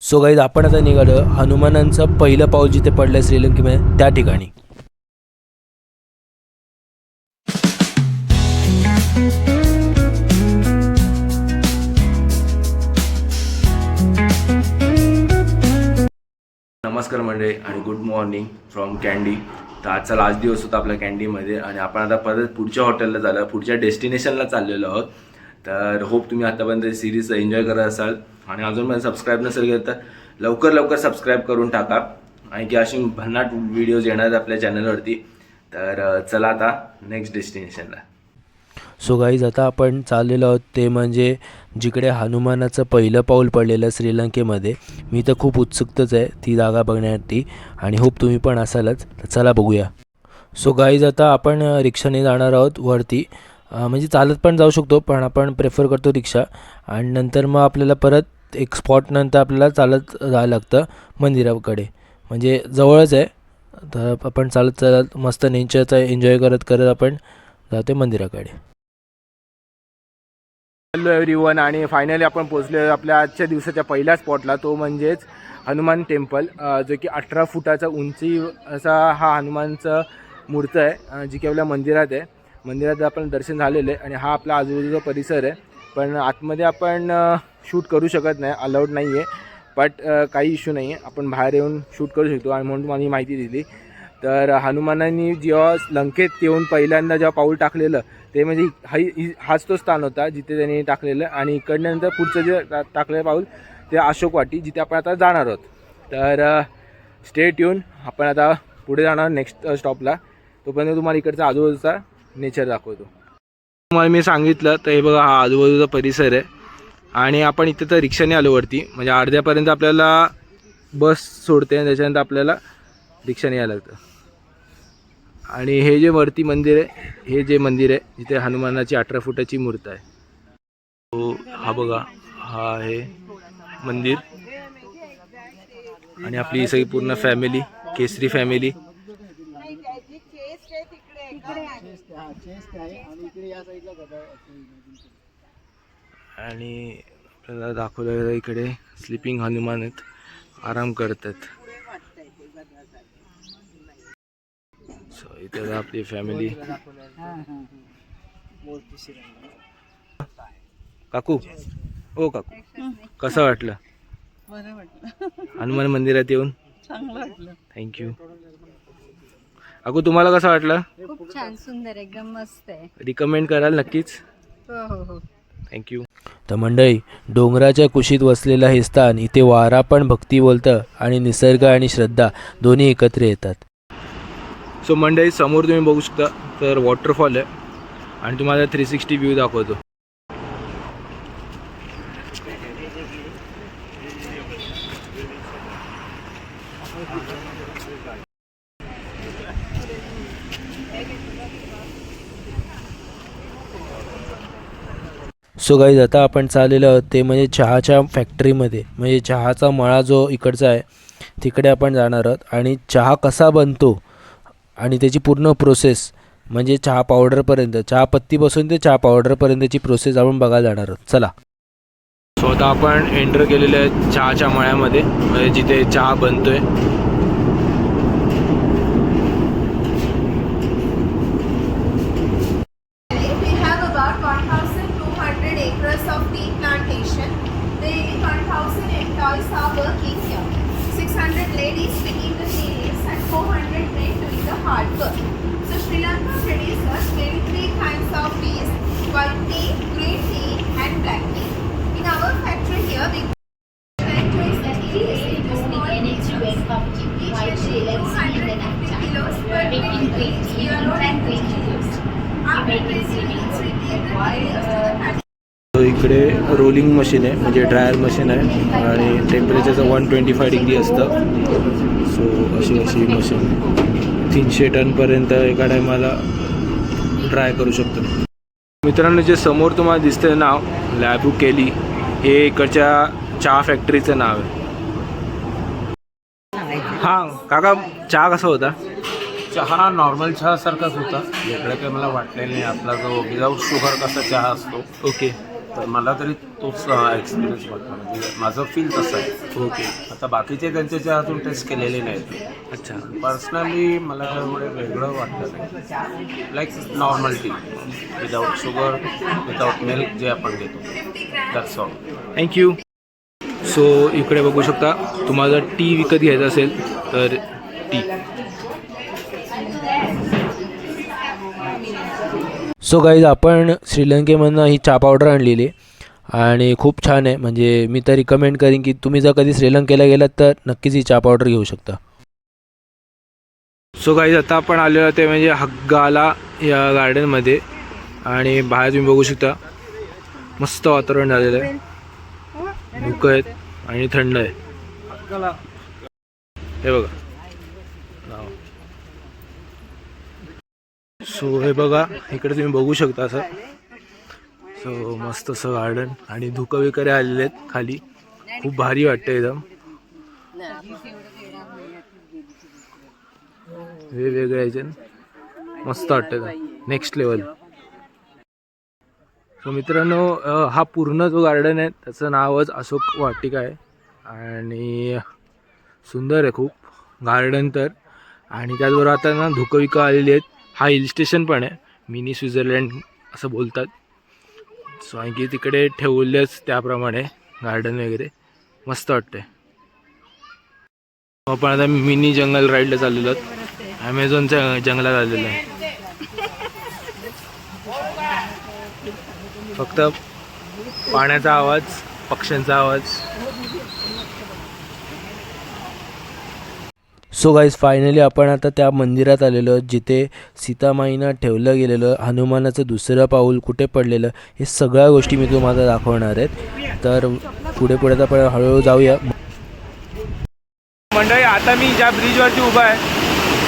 So guys आपण आता निघालो हनुमानांचं पहिलं पाऊल जिथे पडलं श्रीलंकेमध्ये त्या ठिकाणी. नमस्कार मंडळी आणि गुड मॉर्निंग फ्रॉम कॅन्डी. तर आजचा लास्ट दिवस होता आपल्या कॅन्डीमध्ये आणि आपण आता परत पुढच्या हॉटेलला झालं, पुढच्या डेस्टिनेशनला चाललेलो आहोत. तर होप तुम्ही आतापर्यंत सिरीज एन्जॉय करत असाल आणि अजून पण सबस्क्राईब नसेल केलं तर लवकर सबस्क्राईब करून टाका आणि की अशी भन्नाट व्हिडिओज येणार आपल्या चॅनलवरती. तर चला आता नेक्स्ट डेस्टिनेशनला. सो गाईज आता आपण चाललेलो आहोत ते म्हणजे जिकडे हनुमानाचं पहिलं पाऊल पडलेलं श्रीलंकेमध्ये. मी तर खूप उत्सुकच आहे ती जागा बघण्यासाठी आणि होप तुम्ही पण असालच. तर चला बघूया. सो गाईज आता आपण रिक्षाने जाणार आहोत वरती, म्हणजे चालत पण जाऊ शकतो पण आपण प्रेफर करतो रिक्षा. आणि नंतर मग आपल्याला परत एक स्पॉटनंतर आपल्याला चालत जायला लागतं मंदिराकडे, म्हणजे जवळच आहे. तर आपण चालत मस्त नेचरचा एन्जॉय करत आपण जातो मंदिराकडे. हॅलो एव्हरीवन, आणि फायनली आपण पोहोचलो आपल्या आजच्या दिवसाच्या पहिल्या स्पॉटला, तो म्हणजेच हनुमान टेम्पल, जो की 18 फुटाचा उंची असा हा हनुमानचा मूर्ती आहे, जी की आपल्या मंदिरात आहे. मंदिरात आपण दर्शन झालेलं आहे आणि हा आपला आजूबाजूचा परिसर आहे. पण आतमध्ये आपण शूट करू शकत नाही, अलाउड नाही आहे. बट काही इश्यू नाही आहे, आपण बाहेर येऊन शूट करू शकतो. आणि म्हणून तुम्हाला माहिती दिली. तर हनुमानांनी जेव्हा लंकेत येऊन पहिल्यांदा जेव्हा पाऊल टाकलेलं ते म्हणजे हाच तो स्थान होता जिथे त्यांनी टाकलेलं. आणि इकडनंतर पुढचं जे टाकलेलं पाऊल ते अशोक वाटी, जिथे आपण आता जाणार आहोत. तर स्टेट येऊन आपण आता पुढे जाणार नेक्स्ट स्टॉपला. तोपर्यंत तुम्हाला इकडचा आजूबाजूचा नेचर दाखवतो. तुम्हाला मी सांगितलं तर हे बघा, हा आजूबाजूचा परिसर आहे. आणि आपण इथे तर रिक्षाने आलो वरती, म्हणजे अर्ध्यापर्यंत आपल्याला बस सोडते आणि त्याच्यानंतर आपल्याला रिक्षाने यायला लागतं. आणि हे जे वरती मंदिर आहे, हे जे मंदिर आहे जिथे हनुमानाची 18 फुटाची मूर्ती आहे, तो हा बघा, हा आहे मंदिर. आणि आपली सगळी पूर्ण फॅमिली, केसरी फॅमिली. आणि आपल्याला दाखवलं इकडे स्लीपिंग हनुमान आहेत, आराम करतात. सो इथे आपली फॅमिली. काकू, ओ काकू, कसं वाटलं हनुमान मंदिरात येऊन? चांगलं वाटलं. थँक्यू. काकू, तुम्हाला कसं वाटलं? खूप छान, सुंदर, एकदम मस्त आहे. रिकमेंड कराल नक्कीच. हो हो हो. थँक्यू. तर मंडळी, डोंगराच्या कुशीत वसलेलं हे स्थान, इथे वारा पण भक्ती बोलतं आणि निसर्ग आणि श्रद्धा दोन्ही एकत्र येतात. सो मंडळी, समोर तुम्ही बघू शकता तर वॉटरफॉल आहे आणि तुम्हाला 360 व्ह्यू दाखवतो. सो गाईज आता आपण चाललेलो आहोत ते म्हणजे चहाच्या फॅक्टरीमध्ये, म्हणजे चहाचा मळा जो इकडचा आहे तिकडे आपण जाणार आहोत. आणि चहा कसा बनतो आणि त्याची पूर्ण प्रोसेस, म्हणजे चहा पावडरपर्यंत, चहापत्तीपासून ते चहा पावडरपर्यंतची प्रोसेस आपण बघायला जाणार आहोत. चला. सो आता आपण एंटर केलेले आहे चहाच्या मळ्यामध्ये, म्हणजे जिथे चहा बनतोय. We have about 1,200 acres of tea plantation. Daily 1,000 employees are working here. 600 ladies picking the tea leaves and 400 men doing the hard work. So Sri Lanka produces 23 kinds of teas: white tea, green tea and black tea. In our factory here we manufacture the tea into small batches. Each machine 250 kilos per day. We are not green teas. After placing each retail the tea leaves to the factory. इकडे rolling machine आहे, म्हणजे dryer machine आहे आणि टेम्परेचरचं 125 degree असतं. So अशी machine 300 टनपर्यंत एका टायमाला dry करू शकतो. मित्रांनो, जे समोर तुम्हाला दिसतं नाव लॅबू केली, हे इकडच्या चहा फॅक्टरीचं नाव आहे. हां काका, चहा कसा होता? चहा नॉर्मल चहासारखाच होता, वेगळं काही मला वाटलेलं नाही. आपला जो विदाऊट शुगर कसा चहा असतो ओके. तर मला तरी तोच एक्सपिरियन्स वाटला, म्हणजे माझं फील तसं आहे. ओके. आता बाकीचे त्यांचे जे अजून टेस्ट केलेले नाहीत. अच्छा. पर्सनली मला एवढं वेगळं वाटलं नाही. Like normal T without sugar, without milk जे आपण घेतो, दॅट्स ऑल. थँक्यू. सो इकडे बघू शकता, तुम्हाला टी विकत घ्यायचा असेल तर टी. सो गाईज, आपण श्रीलंकेमधनं ही चहा पावडर आणलेली आणि खूप छान आहे. म्हणजे मी तर रिकमेंड करीन की तुम्ही जर कधी श्रीलंकेला गेलात तर नक्कीच ही चहा पावडर घेऊ शकता. सो गाईज, आता आपण आलेलो ते म्हणजे हग्गाला या गार्डनमध्ये, आणि बाहेर तुम्ही बघू शकता मस्त वातावरण झालेलं आहे. धुकं आहेत आणि थंड आहे. हे बघा. सो हे बघा, इकडे तुम्ही बघू शकता असं. सो मस्त असं गार्डन आणि धुकं वगैरे आलेले आहेत खाली. खूप भारी वाटतं एकदम. वेगवेगळ्या ह्याच्यात मस्त वाटतं, नेक्स्ट लेवल. सो मित्रांनो, हा पूर्ण जो गार्डन आहे त्याचं नावच अशोक वाटिका आहे आणि सुंदर आहे खूप गार्डन तर. आणि त्याचबरोबर आता ना धुकं विकं आलेली आहेत. हा हिल स्टेशन पण आहे, मिनी स्वित्झर्लंड असं बोलतात. सो आणखी तिकडे ठेवलेच त्याप्रमाणे गार्डन वगैरे मस्त वाटतंय. आपण आता मिनी जंगल राईडला चाललेलो आहोत. ॲमेझॉनच्या जंगलात आलेलो आहे. फक्त पाण्याचा आवाज, पक्ष्यांचा आवाज. सो गाईज, फायनली आपण आता त्या मंदिरात आलेलो आहोत जिथे सीतामाईनं ठेवलं गेलेलं हनुमानाचं दुसरं पाऊल कुठे पडलेलं, हे सगळ्या गोष्टी मी तुम्हाला दाखवणार आहेत. तर पुढे आता आपण हळूहळू जाऊया. मंडळी, आता मी ज्या ब्रिजवरती उभा आहे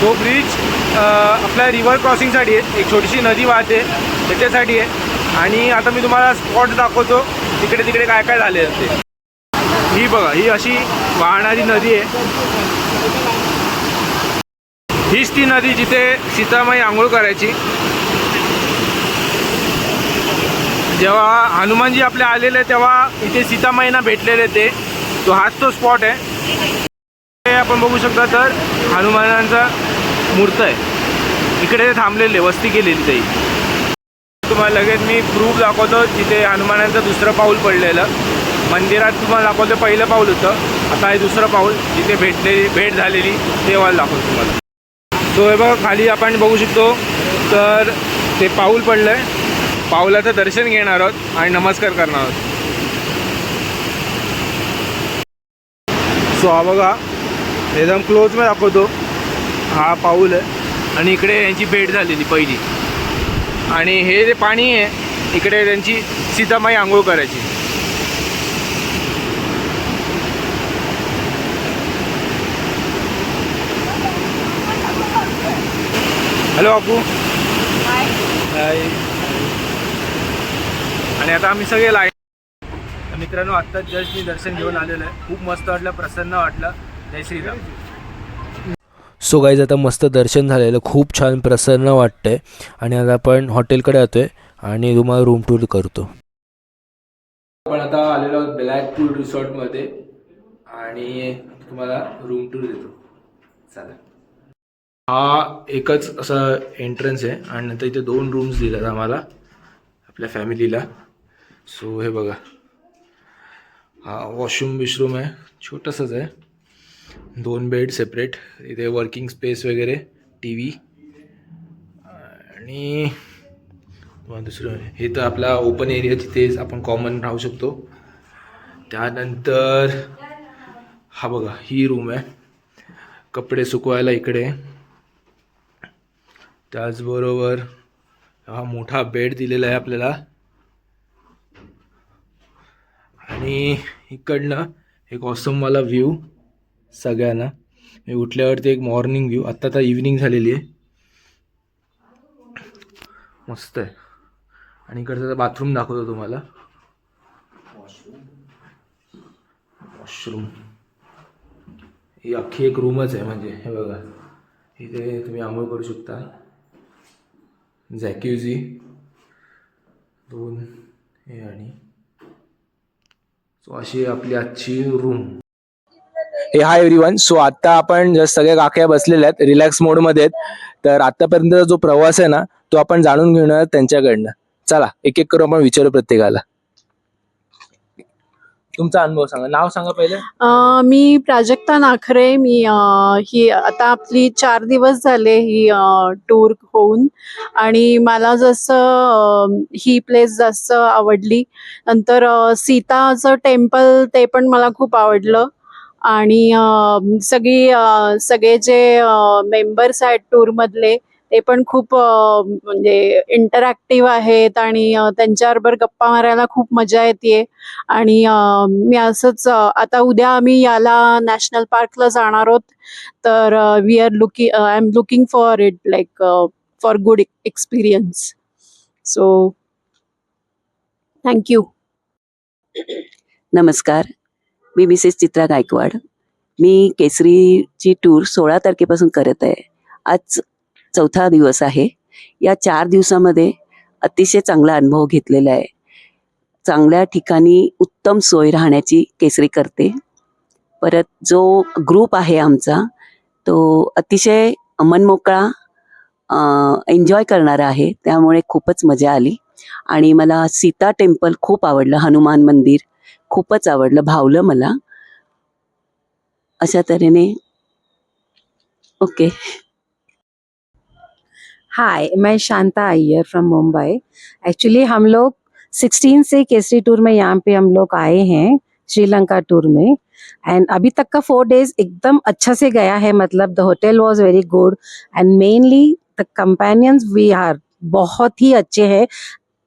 तो ब्रिज आपल्या रिव्हर क्रॉसिंगसाठी आहे. एक छोटीशी नदी वाहते त्याच्यासाठी आहे. आणि आता मी तुम्हाला स्पॉट दाखवतो तिकडे तिकडे काय काय झाले ते. ही बघा, ही अशी वाहणारी नदी आहे. हीच ती नदी जिथे सीतामाई आंघोळ करायची. जेव्हा हनुमानजी आपले आलेले तेव्हा इथे सीतामाईंना भेटलेले ते, तो हाच तो स्पॉट आहे. आपण बघू शकता तर हनुमानांचा मूर्त आहे. इकडे ते थांबलेले, वस्ती केलेली ते. तुम्हाला लगेच मी प्रूफ दाखवतो जिथे हनुमानांचं दुसरं पाऊल पडलेलं. मंदिरात तुम्हाला दाखवतो पहिलं पाऊल होतं, आता हे दुसरं पाऊल जिथे भेट झालेली तेव्हा दाखवतो तुम्हाला. तो हे बघा, खाली आपण बघू शकतो तर ते पाऊल पडलं आहे. पाऊलाचं दर्शन घेणार आहोत आणि नमस्कार करणार आहोत. सो हा बघा, एकदम क्लोजमध्ये दाखवतो. हा पाऊल आहे आणि इकडे यांची भेट झालेली पहिली. आणि हे जे पाणी आहे इकडे त्यांची सीतामाई आंघोळ करायची. हॅलो बापू. हाय. आणि आता आम्ही सगळे लाईन. मित्रांनो, आत्ताच जस्ट मी दर्शन घेऊन आलेलं आहे. खूप मस्त वाटलं, प्रसन्न वाटलं. जय श्रीराम. सो गाईज, आता मस्त दर्शन झालेलं, खूप छान प्रसन्न वाटतंय. आणि आता आपण हॉटेलकडे जातोय आणि तुम्हाला रूम टूर करतो. आपण आता आलेलो आहोत ब्लॅक पूल रिसॉर्टमध्ये आणि तुम्हाला रूम टूर देतो. चला. हा एकच असा एंट्रन्स आहे आणि नंतर इथे 2 रूम्स दिल्यात आम्हाला आपल्या फॅमिलीला. सो हे बघा, हा वॉशरूम बिशरूम आहे, छोटंसंच आहे. 2 बेड सेपरेट. इथे वर्किंग स्पेस वगैरे, टी व्ही. आणि दुसरं हे तर आपला ओपन एरिया जिथे आपण कॉमन राहू शकतो. त्यानंतर हा बघा, ही रूम आहे, कपडे सुकवायला इकडे. त्याचबरोबर हा मोठा बेड दिलेला आहे आपल्याला. आणि इकडनं एक ऑसमवाला व्ह्यू सगळ्यांना. मी उठल्यावरती एक मॉर्निंग व्ह्यू. आत्ता तर इव्हिनिंग झालेली आहे. मस्त आहे. आणि इकडचा बाथरूम दाखवतो तुम्हाला. वॉशरूम ही अख्खी एक रूमच आहे. म्हणजे हे बघा, इथे तुम्ही आंघोळ करू शकता. जॅक्युझी 2 हे आणि सो अशी आपली आजची रूम. हे हाय एव्हरीवन. सो आता आपण जस्ट सगळे काक्या बसलेल्या आहेत, रिलॅक्स मोडमध्ये आहेत. तर आतापर्यंतचा जो प्रवास आहे ना तो आपण जाणून घेणार त्यांच्याकडनं. चला एक एक करून आपण विचारू प्रत्येकाला. तुमचा अनुभव सांगा, नाव सांगा पहिले. मी प्राजक्ता नाखरे. मी ही आता आपली 4 दिवस झाले ही टूर होऊन, आणि मला जसं ही प्लेस जास्त आवडली. नंतर सीताचं टेम्पल ते पण मला खूप आवडलं. आणि सगळे जे मेंबर्स आहेत टूरमधले ते पण खूप म्हणजे इंटरॅक्टिव्ह आहेत, आणि त्यांच्याबरोबर गप्पा मारायला खूप मजा येते. आणि मी असंच आता उद्या आम्ही याला नॅशनल पार्कला जाणार आहोत. तर I am looking for it, like for good experience. So thank you. नमस्कार, मी मिसेस चित्रा गायकवाड. मी केसरीची टूर 16 तारखेपासून करत आहे. आज 4था दिवस आहे. या 4 दिवसामध्ये अतिशय चांगला अनुभव घेतलेला आहे. चांगल्या ठिकाणी उत्तम सोय राहण्याची केसरी करते. परत जो ग्रुप आहे आमचा तो अतिशय मनमोकळा एन्जॉय करणारा आहे, त्यामुळे खूपच मजा आली. आणि मला सीता टेम्पल खूप आवडलं, हनुमान मंदिर खूपच आवडलं, भावलं मला. अशा तऱ्हेने ओके. हाय, मैं शांता अय्यर फ्रॉम मुंबई. एक्चुअली हम लोग 16 से केसरी टूर में यहाँ पे हम लोग आए हैं, श्रीलंका टूर में. एंड अभी तक का 4 डेज एकदम अच्छा से गया है. मतलब the hotel was very good and mainly the companions we are बहुत ही अच्छे हैं.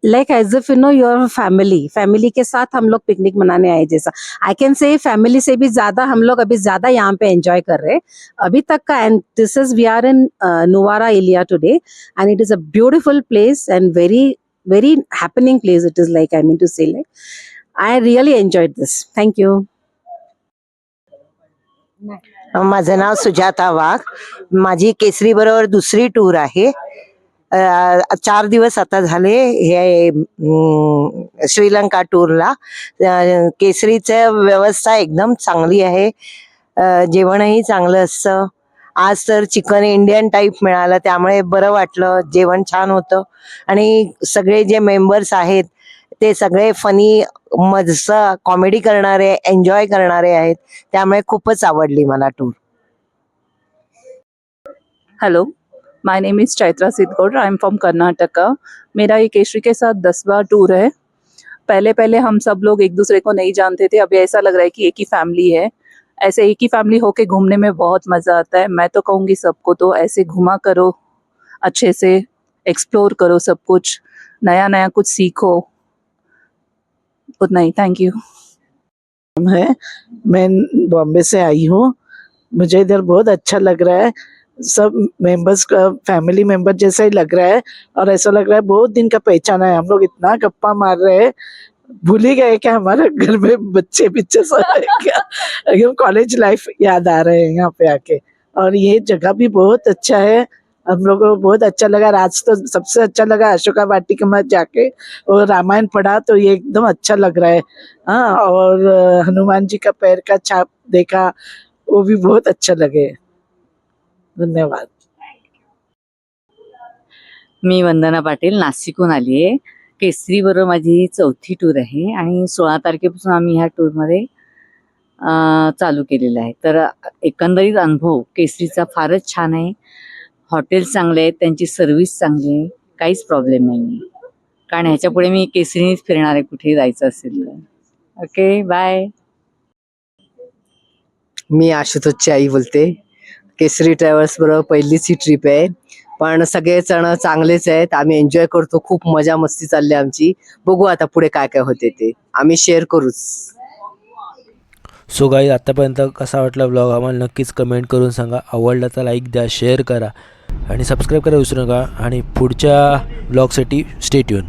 Like as if you know your family के साथ हम लोग पिकनिक मनाने आए जैसा. आई कैन से फैमिली से भी ज्यादा हम लोग अभी ज्यादा यहाँ पे एंजॉय कर रहे हैं अभी तक का. And this is we are in Nuwara Eliya today and it is a beautiful place and very happening place it is. Like I mean to say, like I really enjoyed this. Thank you. माझं नाव सुजाता वाघ. माझी केसरी बरोबर दुसरी tour आहे. 4 दिवस आता झाले हे श्रीलंका टूरला. केसरीचं व्यवस्था एकदम चांगली आहे. जेवणही चांगलं असतं. आज तर चिकन इंडियन टाईप मिळालं, त्यामुळे बरं वाटलं. जेवण छान होतं आणि सगळे जे मेंबर्स आहेत ते सगळे फनी, मस्त कॉमेडी करणारे, एन्जॉय करणारे आहेत, त्यामुळे खूपच आवडली मला tour. Hello, my name is Chaitra Siddhagoud. I am from Karnataka. मेरा ये केसरी के साथ 10वां टूर है. पहले हम सब लोग एक दूसरे को नहीं जानते थे. अभी ऐसा लग रहा है कि एक ही फैमिली है. ऐसे एक ही फैमिली होके घूमने में बहुत मज़ा आता है. मैं तो कहूँगी सबको तो ऐसे घुमा करो, अच्छे से एक्सप्लोर करो, सब कुछ नया कुछ सीखो. उतना ही. Thank you. मैं बॉम्बे से आई हूँ. मुझे इधर बहुत अच्छा लग रहा है. सब मेंबर्स का फैमिली मेंबर जैसा ही लग रहा है, और ऐसा लग रहा है बहुत दिन का पहचाना है. हम लोग इतना गप्पा मार रहे हैं, भूल ही गए क्या हमारे घर में बच्चे पिच्चे सब है क्या. एकदम कॉलेज लाइफ याद आ रहे हैं यहाँ पे आके. और ये जगह भी बहुत अच्छा है. हम लोगों को बहुत अच्छा लगा. रात तो सबसे अच्छा लगा अशोका वाटिका में जाके और रामायण पढ़ा, तो ये एकदम अच्छा लग रहा है. हाँ, और हनुमान जी का पैर का छाप देखा, वो भी बहुत अच्छा लगे. धन्यवाद. मी वंदना पाटील, नाशिकहून आली आहे. केसरी बरोबर माझी 4थी टूर आहे आणि 16 तारखेपासून आम्ही ह्या टूरमध्ये चालू केलेलं आहे. तर एकंदरीत अनुभव केसरीचा फारच छान आहे. हॉटेल्स चांगले आहेत, त्यांची सर्व्हिस चांगली आहे, काहीच प्रॉब्लेम नाही आहे. कारण ह्याच्यापुढे मी केसरीनेच फिरणार आहे कुठेही जायचं असेल तर. Okay, bye. मी आशुतोषची आई बोलते. केसरी ट्रॅव्हल्स बरोबर पहिलीच ही ट्रिप आहे, पण सगळे जण चांगलेच आहेत. आम्ही एन्जॉय करतो, खूप मजा मस्ती चालली आमची. बघू आता पुढे काय काय होते ते आम्ही शेअर करूच. सो गाईज, आत्तापर्यंत कसा वाटला व्लॉग आम्हाला नक्कीच कमेंट करून सांगा. आवडला तर लाईक द्या, शेअर करा आणि सबस्क्राईब करा विसरू नका. आणि पुढच्या व्लॉगसाठी स्टे ट्यून.